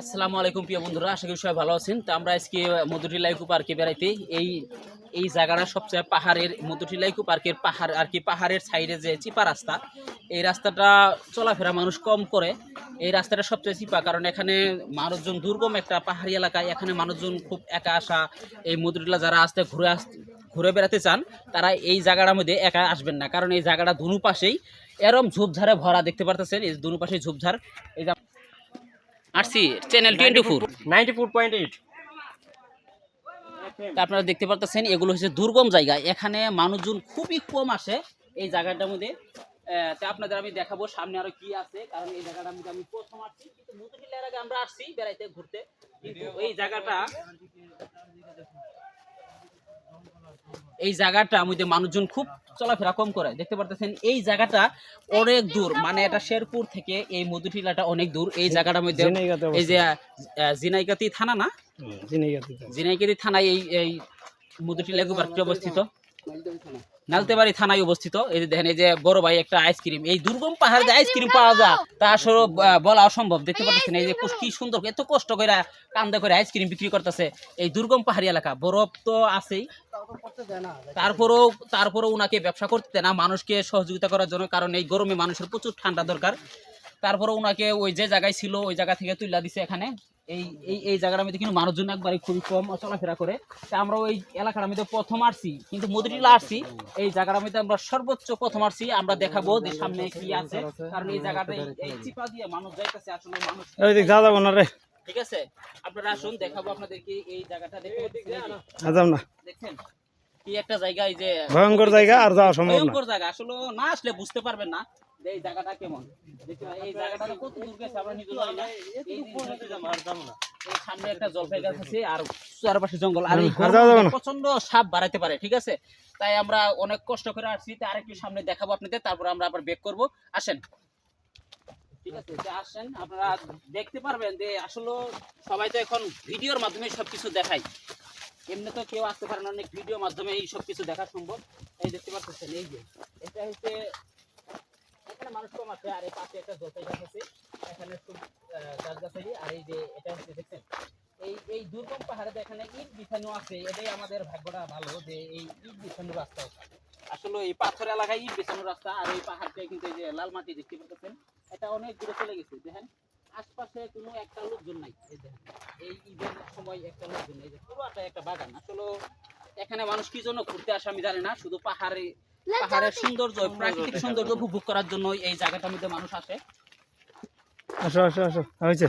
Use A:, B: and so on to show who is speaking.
A: আসসালামু আলাইকুম প্রিয় বন্ধুরা, আশা করি সবাই ভালো আছেন। তো আমরা আজকে মধুটিলা ইকো পার্কে বেড়াইতে এই জায়গাটা সবচেয়ে পাহাড়ের মধুটিলা ইকো পার্কের পাহাড় আর কি, পাহাড়ের সাইডে যে চিপা রাস্তা, এই রাস্তাটা চলাফেরা মানুষ কম করে। এই রাস্তাটা সবচেয়ে চিপা, কারণ এখানে মানুষজন দুর্গম একটা পাহাড়ি এলাকায়, এখানে মানুষজন খুব একা আসা। এই মধুটিলা যারা আসতে ঘুরে বেড়াতে চান তারা এই জায়গাটার মধ্যে একা আসবেন না, কারণ এই জায়গাটা দুনো পাশেই এরম ঝোপঝাড়ে ভরা। দেখতে পারতেছেন এই দুনো পাশেই ঝোপঝাড়। এই যে আসছি চ্যানেল
B: 94.8
A: আপনারা দেখতে পারতেছেন এগুলো হচ্ছে দুর্গম জায়গা, এখানে মানুষজন খুবই কম আসে এই জায়গাটার মধ্যে। তা আপনাদের আমি দেখাবো সামনে আরো কি আছে, কারণ এই জায়গাটার মধ্যে আমি প্রথম আসছি, কিন্তু মধুটিলার আগে আমরা আসছি বেড়াইতে ঘুরতে, কিন্তু এই জায়গাটা মধ্যে মানুষজন খুব চলাফেরা কম করে। দেখতে পারতেছেন এই জায়গাটা অনেক দূর, মানে এটা শেরপুর থেকে এই মধুটিলাটা অনেক দূর। এই জায়গাটার মধ্যে এই যে জিনাইগাতি থানা না, জিনাইগাতি থানায় এই মধুটিলা ইকো পার্কটি অবস্থিত, নালতেবাড়ি থানায় অবস্থিত। এই যে দেখেন, এই যে বড় ভাই একটা আইসক্রিম, এই দুর্গম পাহাড়ে যে আইসক্রিম পাওয়া যায় তা আসলে বলা অসম্ভব। দেখতে পাচ্ছেন এই যে কি সুন্দর, এত কষ্ট করে কান্দা করে আইসক্রিম বিক্রি করতেছে এই দুর্গম পাহাড়ি এলাকা। বরফ তো আছেই, তারপরেও উনাকে ব্যবসা করতে না, মানুষকে সহযোগিতা করার জন্য, কারণ এই গরমে মানুষের প্রচুর ঠান্ডা দরকার। তারপরে উনাকে ওই যে জায়গায় ছিল ওই জায়গা থেকে তুলে দিছে এখানে। এই জায়গাটার মধ্যে কিন্তু মানুষজন একবারে খুবই কম চলাফেরা করে। তা আমরা ওই এলাকার মধ্যে প্রথম আসছি, কিন্তু মধুটিলা আসছি, এই জায়গাটার মধ্যে আমরা সর্বোচ্চ প্রথম আসছি। আমরা দেখাবো যে সামনে কি আছে, কারণ এই জায়গাটা এই চিপা দিয়ে মানুষ যাইতেছে, আসলে মানুষ ঠিক আছে। আপনারা আসুন, দেখাবো আপনাদেরকে এই জায়গাটা। দেখছেন কি একটা জায়গা, এই যে
B: ভয়ঙ্কর জায়গা, আর যাওয়া সম্ভব না।
A: ভয়ঙ্কর জায়গা, আসলে না আসলে বুঝতে পারবেন না যে এই জায়গাটা কেমন। এই জায়গাটা কত দূর গেছে আমরা নিজে জানি না। এই সামনে একটা জলপাই গাছ আছে, আর চারপাশে জঙ্গল, আর এই প্রচন্ড সাপ বাড়াইতে পারে, ঠিক আছে। তাই আমরা অনেক কষ্ট করে আসছি। তাই আরেকটু সামনে দেখাবো আপনাদের, তারপর আমরা আবার ব্যাক করব। আসেন, ঠিক আছে, আসেন। আপনারা দেখতে পারবেন যে আসলে সবাই তো এখন ভিডিওর মাধ্যমে সবকিছু দেখায়, এমনি তো কেউ আসতে পারে না, অনেক ভিডিওর মাধ্যমে এই সব কিছু দেখা সম্ভব। এই দেখতে পাচ্ছেন, এই যে এটা হচ্ছে এখানে মানুষ কম আছে, আর এই পাশে একটা জলপাই গাছ আছে, এখানে খুব গাছগাছালি। আর এই যে এটা হচ্ছে দেখছেন এই দুর্গম পাহাড়ে এখানে ইট বিছানো আছে। এটাই আমাদের ভাগ্যটা ভালো যে এই ইট বিছানো রাস্তা, আসলে এই পাথর এলাকায় ইট বিছানো রাস্তা। আর এই পাহাড়টাই কিন্তু এই যে লাল মাটি দেখতে পাচ্ছেন, এটা অনেক দূরে চলে গেছে। দেখেন আশপাশে কোনো একটা লোকজন নাই। এই দেখেন এই ঈদের সময় একটা লোকজন নেই, যে পুরোটা একটা বাগান। আসলে এখানে মানুষ কি জন্য ঘুরতে আসে আমি জানি না, শুধু পাহাড়ের সৌন্দর্য, প্রাকৃতিক সৌন্দর্য উপভোগ করার জন্য এই জায়গাটার মধ্যে মানুষ আসে।
B: আসো আসো আসো, হয়েছে।